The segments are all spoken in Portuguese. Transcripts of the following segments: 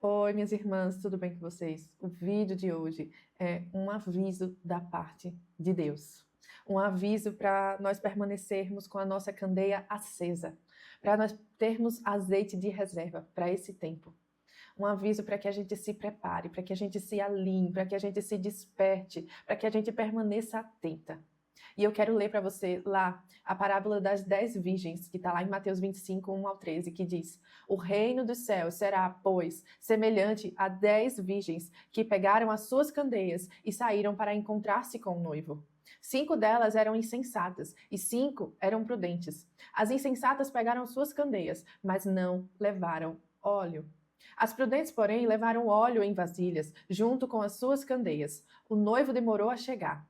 Oi, minhas irmãs, tudo bem com vocês? O vídeo de hoje é um aviso da parte de Deus. Um aviso para nós permanecermos com a nossa candeia acesa, para nós termos azeite de reserva para esse tempo. Um aviso para que a gente se prepare, para que a gente se alinhe, para que a gente se desperte, para que a gente permaneça atenta. E eu quero ler para você lá a parábola das 10 virgens, que está lá em Mateus 25, 1 ao 13, que diz: O reino dos céus será, pois, semelhante a 10 virgens que pegaram as suas candeias e saíram para encontrar-se com o noivo. 5 delas eram insensatas e 5 eram prudentes. As insensatas pegaram suas candeias, mas não levaram óleo. As prudentes, porém, levaram óleo em vasilhas, junto com as suas candeias. O noivo demorou a chegar.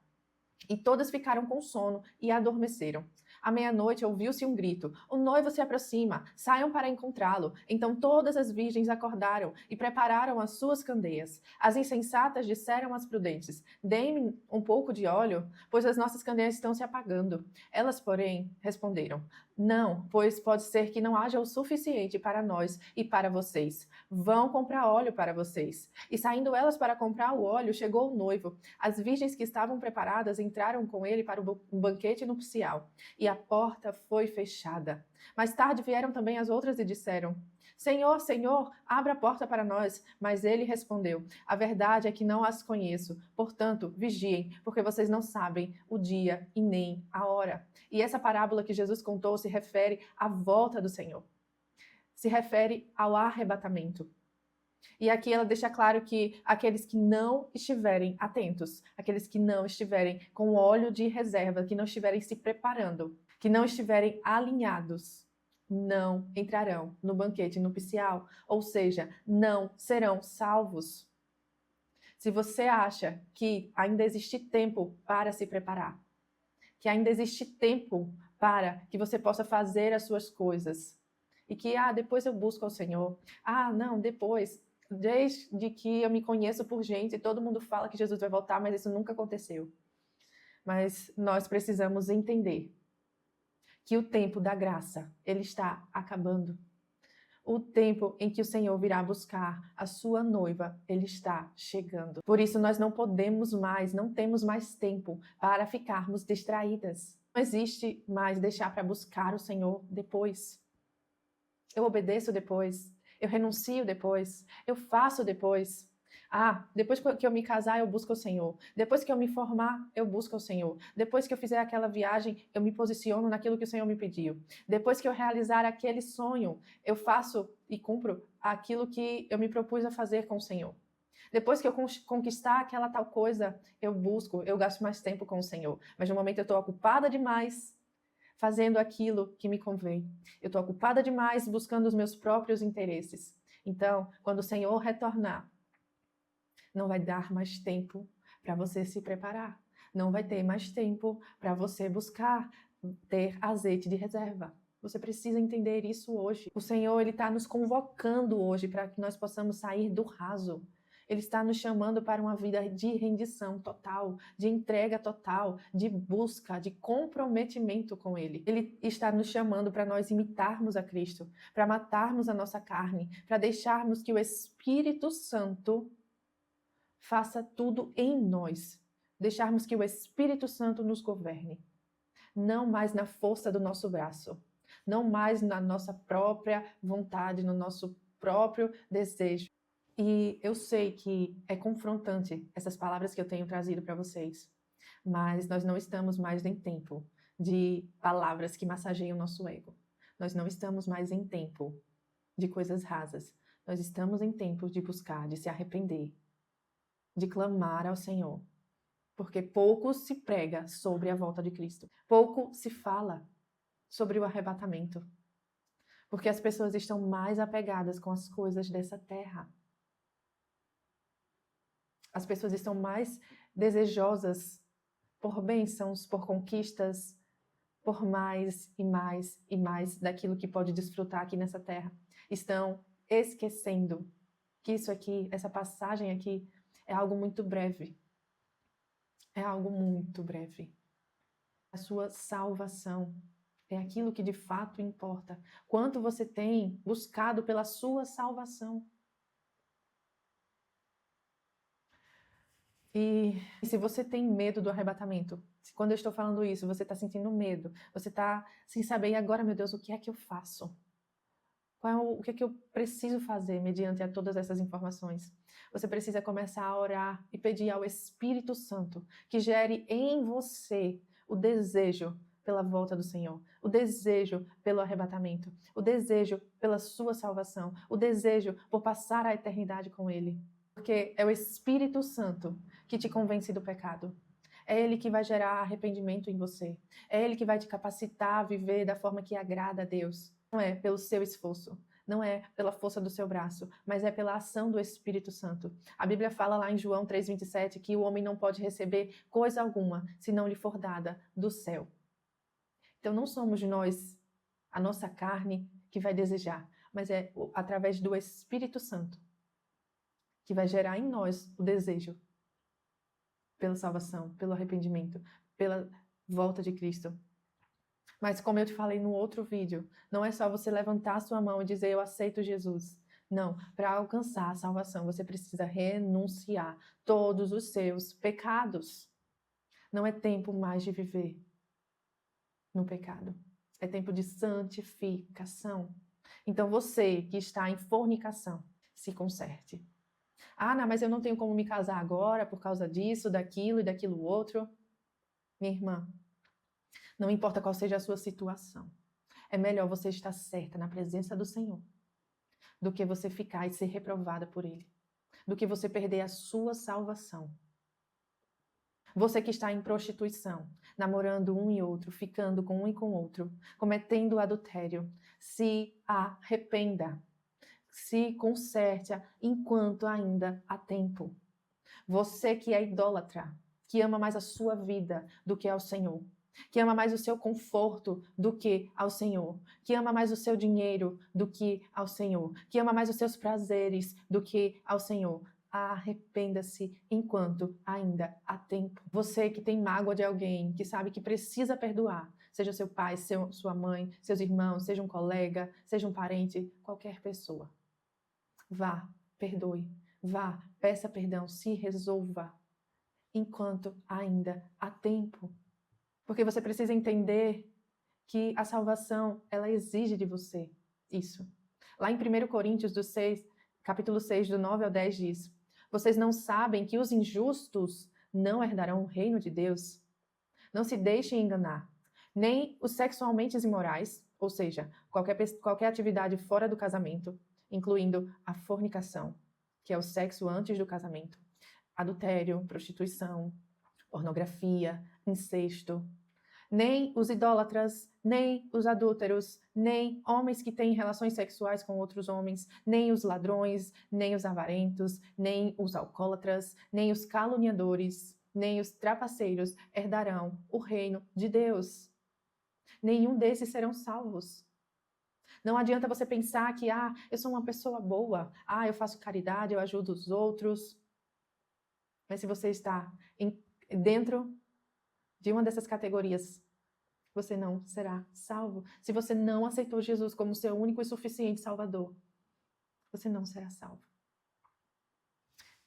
E todas ficaram com sono e adormeceram. À meia-noite ouviu-se um grito: O noivo se aproxima, saiam para encontrá-lo. Então todas as virgens acordaram e prepararam as suas candeias. As insensatas disseram às prudentes: Deem-me um pouco de óleo, pois as nossas candeias estão se apagando. Elas, porém, responderam: Não, pois pode ser que não haja o suficiente para nós e para vocês. Vão comprar óleo para vocês. E saindo elas para comprar o óleo, chegou o noivo. As virgens que estavam preparadas entraram com ele para o banquete nupcial, e a porta foi fechada. Mais tarde vieram também as outras e disseram: Senhor, Senhor, abra a porta para nós. Mas ele respondeu: A verdade é que não as conheço. Portanto, vigiem, porque vocês não sabem o dia e nem a hora. E essa parábola que Jesus contou se refere à volta do Senhor. Se refere ao arrebatamento. E aqui ela deixa claro que aqueles que não estiverem atentos, aqueles que não estiverem com óleo de reserva, que não estiverem se preparando, que não estiverem alinhados, não entrarão no banquete nupcial, ou seja, não serão salvos. Se você acha que ainda existe tempo para se preparar, que ainda existe tempo para que você possa fazer as suas coisas, e que, depois eu busco ao Senhor, não, depois, desde que eu me conheço por gente, todo mundo fala que Jesus vai voltar, mas isso nunca aconteceu. Mas nós precisamos entender que o tempo da graça, ele está acabando. O tempo em que o Senhor virá buscar a sua noiva, ele está chegando. Por isso nós não podemos mais, não temos mais tempo para ficarmos distraídas. Não existe mais deixar para buscar o Senhor depois. Eu obedeço depois, eu renuncio depois, eu faço depois. Depois que eu me casar, eu busco o Senhor. Depois que eu me formar, eu busco o Senhor. Depois que eu fizer aquela viagem, eu me posiciono naquilo que o Senhor me pediu. Depois que eu realizar aquele sonho, eu faço e cumpro aquilo que eu me propus a fazer com o Senhor. Depois que eu conquistar aquela tal coisa, eu busco, eu gasto mais tempo com o Senhor. Mas no momento eu estou ocupada demais fazendo aquilo que me convém. Eu estou ocupada demais buscando os meus próprios interesses. Então, quando o Senhor retornar, não vai dar mais tempo para você se preparar. Não vai ter mais tempo para você buscar ter azeite de reserva. Você precisa entender isso hoje. O Senhor, ele está nos convocando hoje para que nós possamos sair do raso. Ele está nos chamando para uma vida de rendição total, de entrega total, de busca, de comprometimento com Ele. Ele está nos chamando para nós imitarmos a Cristo, para matarmos a nossa carne, para deixarmos que o Espírito Santo faça tudo em nós. Deixarmos que o Espírito Santo nos governe. Não mais na força do nosso braço. Não mais na nossa própria vontade, no nosso próprio desejo. E eu sei que é confrontante essas palavras que eu tenho trazido para vocês. Mas nós não estamos mais em tempo de palavras que massageiam o nosso ego. Nós não estamos mais em tempo de coisas rasas. Nós estamos em tempo de buscar, de se arrepender, de clamar ao Senhor. Porque pouco se prega sobre a volta de Cristo. Pouco se fala sobre o arrebatamento. Porque as pessoas estão mais apegadas com as coisas dessa terra. As pessoas estão mais desejosas por bênçãos, por conquistas, por mais e mais e mais daquilo que pode desfrutar aqui nessa terra. Estão esquecendo que isso aqui, essa passagem aqui, é algo muito breve. É algo muito breve. A sua salvação é aquilo que de fato importa. Quanto você tem buscado pela sua salvação? E se você tem medo do arrebatamento, se quando eu estou falando isso, você está sentindo medo, você está sem saber, e agora, meu Deus, o que é que eu faço? O que é que eu preciso fazer mediante a todas essas informações? Você precisa começar a orar e pedir ao Espírito Santo que gere em você o desejo pela volta do Senhor, o desejo pelo arrebatamento, o desejo pela sua salvação, o desejo por passar a eternidade com Ele. Porque é o Espírito Santo que te convence do pecado. É Ele que vai gerar arrependimento em você. É Ele que vai te capacitar a viver da forma que agrada a Deus. Não é pelo seu esforço, não é pela força do seu braço, mas é pela ação do Espírito Santo. A Bíblia fala lá em João 3,27 que o homem não pode receber coisa alguma se não lhe for dada do céu. Então não somos nós, a nossa carne, que vai desejar, mas é através do Espírito Santo que vai gerar em nós o desejo pela salvação, pelo arrependimento, pela volta de Cristo. Mas como eu te falei no outro vídeo, não é só você levantar a sua mão e dizer eu aceito Jesus. Não, para alcançar a salvação, você precisa renunciar todos os seus pecados. Não é tempo mais de viver no pecado. É tempo de santificação. Então você que está em fornicação, se conserte. Ah, não, mas eu não tenho como me casar agora por causa disso, daquilo e daquilo outro. Minha irmã, não importa qual seja a sua situação, é melhor você estar certa na presença do Senhor do que você ficar e ser reprovada por Ele, do que você perder a sua salvação. Você que está em prostituição, namorando um e outro, ficando com um e com outro, cometendo adultério, se arrependa. Se conserte enquanto ainda há tempo. Você que é idólatra, que ama mais a sua vida do que ao Senhor, que ama mais o seu conforto do que ao Senhor, que ama mais o seu dinheiro do que ao Senhor, que ama mais os seus prazeres do que ao Senhor. Arrependa-se enquanto ainda há tempo. Você que tem mágoa de alguém, que sabe que precisa perdoar, seja seu pai, sua mãe, seus irmãos, seja um colega, seja um parente, qualquer pessoa. Vá, perdoe, vá, peça perdão, se resolva, enquanto ainda há tempo. Porque você precisa entender que a salvação, ela exige de você isso. Lá em 1 Coríntios do 6, capítulo 6, do 9 ao 10 diz: vocês não sabem que os injustos não herdarão o reino de Deus? Não se deixem enganar. Nem os sexualmente imorais, ou seja, qualquer atividade fora do casamento, incluindo a fornicação, que é o sexo antes do casamento, adultério, prostituição, pornografia, incesto, nem os idólatras, nem os adúlteros, nem homens que têm relações sexuais com outros homens, nem os ladrões, nem os avarentos, nem os alcoólatras, nem os caluniadores, nem os trapaceiros herdarão o reino de Deus. Nenhum desses serão salvos. Não adianta você pensar que, eu sou uma pessoa boa, eu faço caridade, eu ajudo os outros. Mas se você está dentro de uma dessas categorias, você não será salvo. Se você não aceitou Jesus como seu único e suficiente Salvador, você não será salvo.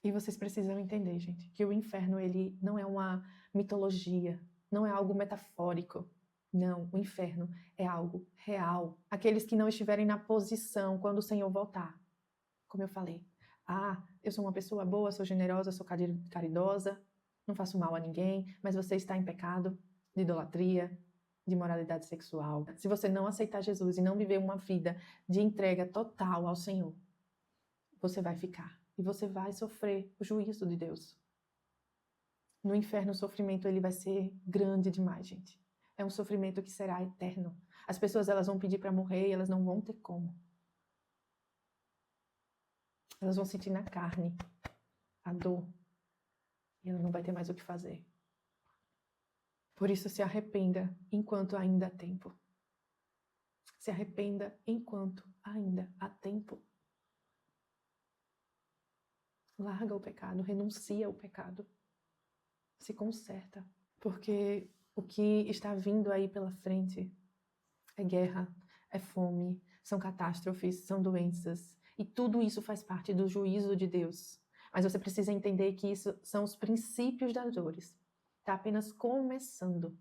E vocês precisam entender, gente, que o inferno, ele não é uma mitologia, não é algo metafórico. Não, o inferno é algo real. Aqueles que não estiverem na posição quando o Senhor voltar. Como eu falei, eu sou uma pessoa boa, sou generosa, sou caridosa, não faço mal a ninguém, mas você está em pecado de idolatria, de imoralidade sexual. Se você não aceitar Jesus e não viver uma vida de entrega total ao Senhor, você vai ficar e você vai sofrer o juízo de Deus. No inferno, o sofrimento ele vai ser grande demais, gente. É um sofrimento que será eterno. As pessoas elas vão pedir para morrer e elas não vão ter como. Elas vão sentir na carne a dor e ela não vai ter mais o que fazer. Por isso, se arrependa enquanto ainda há tempo. Se arrependa enquanto ainda há tempo. Larga o pecado, renuncia ao pecado. Se conserta. Porque o que está vindo aí pela frente é guerra, é fome, são catástrofes, são doenças. E tudo isso faz parte do juízo de Deus. Mas você precisa entender que isso são os princípios das dores. Está apenas começando.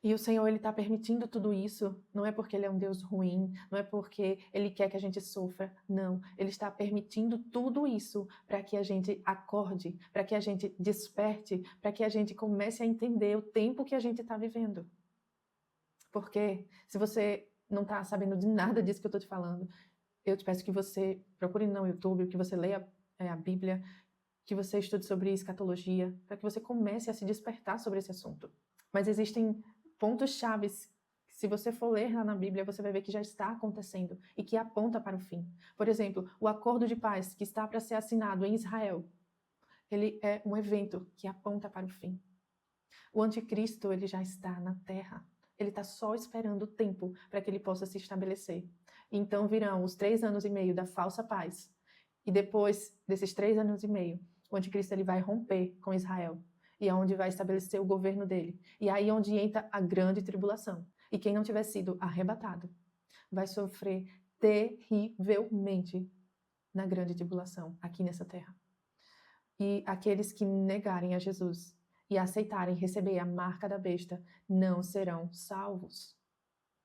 E o Senhor, Ele está permitindo tudo isso, não é porque Ele é um Deus ruim, não é porque Ele quer que a gente sofra, não. Ele está permitindo tudo isso para que a gente acorde, para que a gente desperte, para que a gente comece a entender o tempo que a gente está vivendo. Porque se você não está sabendo de nada disso que eu estou te falando, eu te peço que você procure no YouTube, que você leia a Bíblia, que você estude sobre escatologia, para que você comece a se despertar sobre esse assunto. Mas existem pontos chaves, se você for ler lá na Bíblia, você vai ver que já está acontecendo e que aponta para o fim. Por exemplo, o acordo de paz que está para ser assinado em Israel, ele é um evento que aponta para o fim. O anticristo, ele já está na terra. Ele está só esperando o tempo para que ele possa se estabelecer. Então virão os 3 anos e meio da falsa paz. E depois desses 3 anos e meio, o anticristo ele vai romper com Israel. E é onde vai estabelecer o governo dele. E aí é onde entra a grande tribulação. E quem não tiver sido arrebatado vai sofrer terrivelmente na grande tribulação aqui nessa terra. E aqueles que negarem a Jesus e aceitarem receber a marca da besta não serão salvos.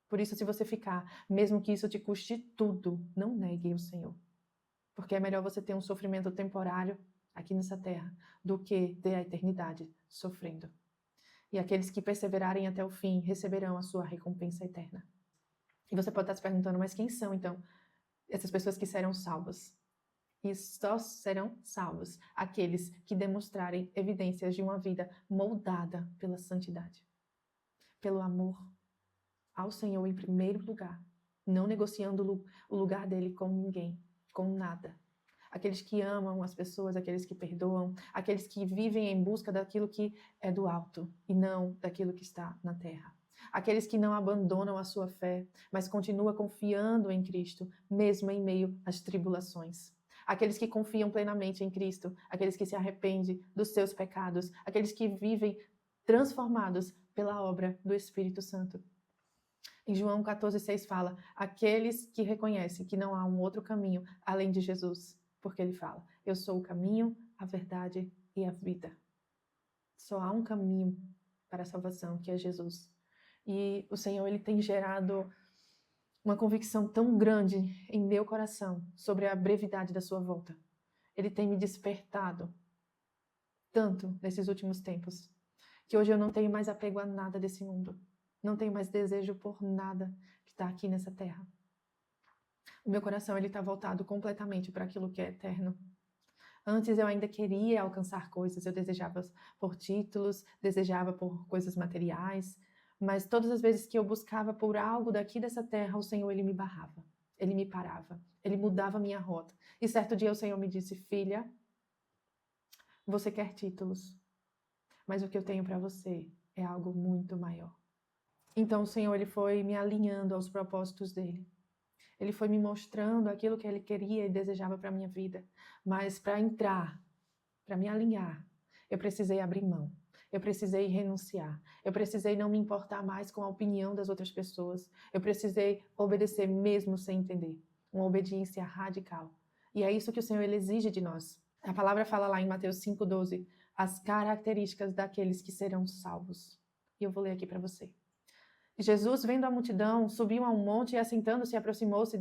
Por isso, se você ficar, mesmo que isso te custe tudo, não negue o Senhor. Porque é melhor você ter um sofrimento temporário aqui nessa terra do que ter a eternidade sofrendo. E aqueles que perseverarem até o fim receberão a sua recompensa eterna. E você pode estar se perguntando, mas quem são então essas pessoas que serão salvas? E só serão salvos aqueles que demonstrarem evidências de uma vida moldada pela santidade, pelo amor ao Senhor em primeiro lugar, não negociando o lugar dele com ninguém, com nada. Aqueles que amam as pessoas, aqueles que perdoam, aqueles que vivem em busca daquilo que é do alto e não daquilo que está na terra. Aqueles que não abandonam a sua fé, mas continuam confiando em Cristo, mesmo em meio às tribulações. Aqueles que confiam plenamente em Cristo, aqueles que se arrependem dos seus pecados, aqueles que vivem transformados pela obra do Espírito Santo. Em João 14,6 fala, aqueles que reconhecem que não há um outro caminho além de Jesus, porque ele fala, eu sou o caminho, a verdade e a vida. Só há um caminho para a salvação, que é Jesus. E o Senhor, ele tem gerado uma convicção tão grande em meu coração sobre a brevidade da sua volta. Ele tem me despertado tanto nesses últimos tempos, que hoje eu não tenho mais apego a nada desse mundo. Não tenho mais desejo por nada que está aqui nessa terra. O meu coração está voltado completamente para aquilo que é eterno. Antes eu ainda queria alcançar coisas, eu desejava por títulos, desejava por coisas materiais, mas todas as vezes que eu buscava por algo daqui dessa terra, o Senhor, ele me barrava, ele me parava, ele mudava a minha rota. E certo dia o Senhor me disse, filha, você quer títulos, mas o que eu tenho para você é algo muito maior. Então o Senhor, ele foi me alinhando aos propósitos dele. Ele foi me mostrando aquilo que ele queria e desejava para a minha vida. Mas para entrar, para me alinhar, eu precisei abrir mão. Eu precisei renunciar. Eu precisei não me importar mais com a opinião das outras pessoas. Eu precisei obedecer mesmo sem entender. Uma obediência radical. E é isso que o Senhor ele exige de nós. A palavra fala lá em Mateus 5,12, as características daqueles que serão salvos. E eu vou ler aqui para você. Jesus, vendo a multidão, subiu a um monte e, assentando-se, aproximou-se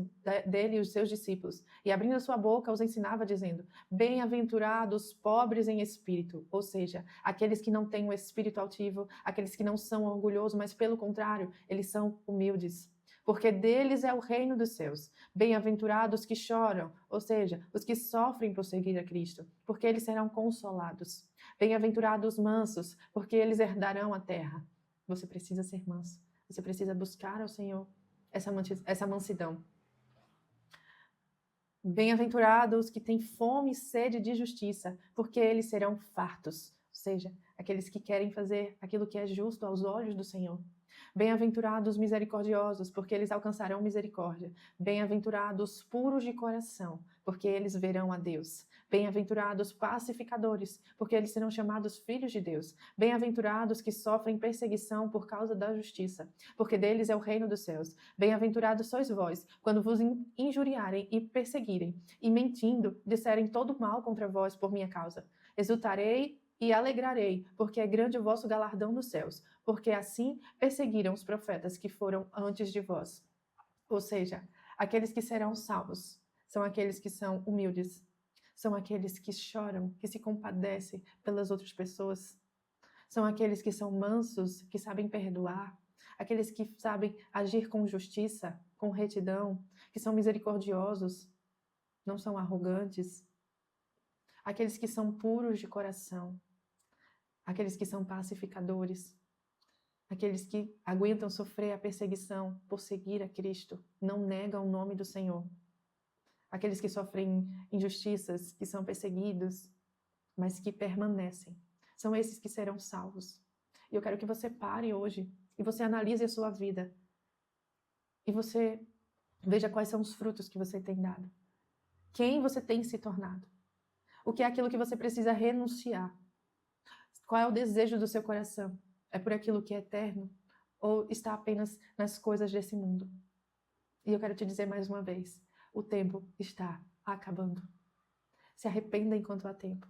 dele e os seus discípulos. E, abrindo sua boca, os ensinava, dizendo, bem-aventurados pobres em espírito, ou seja, aqueles que não têm um espírito altivo, aqueles que não são orgulhosos, mas, pelo contrário, eles são humildes. Porque deles é o reino dos céus. Bem-aventurados que choram, ou seja, os que sofrem por seguir a Cristo, porque eles serão consolados. Bem-aventurados mansos, porque eles herdarão a terra. Você precisa ser manso. Você precisa buscar ao Senhor essa mansidão. Bem-aventurados que têm fome e sede de justiça, porque eles serão fartos. Ou seja, aqueles que querem fazer aquilo que é justo aos olhos do Senhor. Bem-aventurados misericordiosos, porque eles alcançarão misericórdia. Bem-aventurados puros de coração, porque eles verão a Deus. Bem-aventurados pacificadores, porque eles serão chamados filhos de Deus. Bem-aventurados que sofrem perseguição por causa da justiça, porque deles é o reino dos céus. Bem-aventurados sois vós, quando vos injuriarem e perseguirem, e mentindo, disserem todo mal contra vós por minha causa. Exultarei e alegrarei, porque é grande o vosso galardão nos céus, porque assim perseguiram os profetas que foram antes de vós. Ou seja, aqueles que serão salvos são aqueles que são humildes, são aqueles que choram, que se compadecem pelas outras pessoas, são aqueles que são mansos, que sabem perdoar, aqueles que sabem agir com justiça, com retidão, que são misericordiosos, não são arrogantes, aqueles que são puros de coração, aqueles que são pacificadores, aqueles que aguentam sofrer a perseguição por seguir a Cristo, não negam o nome do Senhor, aqueles que sofrem injustiças, que são perseguidos, mas que permanecem. São esses que serão salvos. E eu quero que você pare hoje e você analise a sua vida e você veja quais são os frutos que você tem dado. Quem você tem se tornado? O que é aquilo que você precisa renunciar? Qual é o desejo do seu coração? É por aquilo que é eterno? Ou está apenas nas coisas desse mundo? E eu quero te dizer mais uma vez, o tempo está acabando. Se arrependa enquanto há tempo.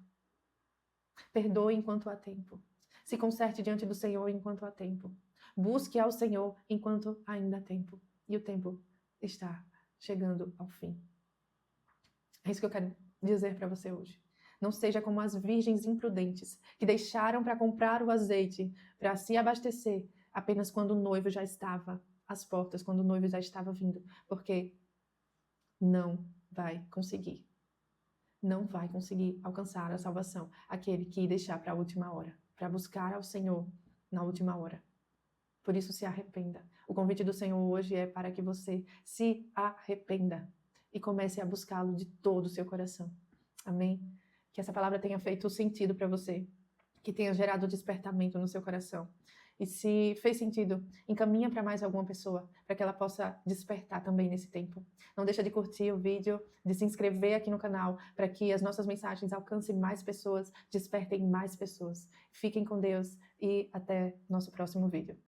Perdoe enquanto há tempo. Se conserte diante do Senhor enquanto há tempo. Busque ao Senhor enquanto ainda há tempo. E o tempo está chegando ao fim. É isso que eu quero dizer para você hoje. Não seja como as virgens imprudentes, que deixaram para comprar o azeite, para se abastecer, apenas quando o noivo já estava às portas, quando o noivo já estava vindo, porque não vai conseguir. Não vai conseguir alcançar a salvação aquele que deixar para a última hora, para buscar ao Senhor na última hora. Por isso, se arrependa. O convite do Senhor hoje é para que você se arrependa e comece a buscá-lo de todo o seu coração. Amém? Que essa palavra tenha feito sentido para você, que tenha gerado despertamento no seu coração. E se fez sentido, encaminha para mais alguma pessoa, para que ela possa despertar também nesse tempo. Não deixa de curtir o vídeo, de se inscrever aqui no canal, para que as nossas mensagens alcancem mais pessoas, despertem mais pessoas. Fiquem com Deus e até nosso próximo vídeo.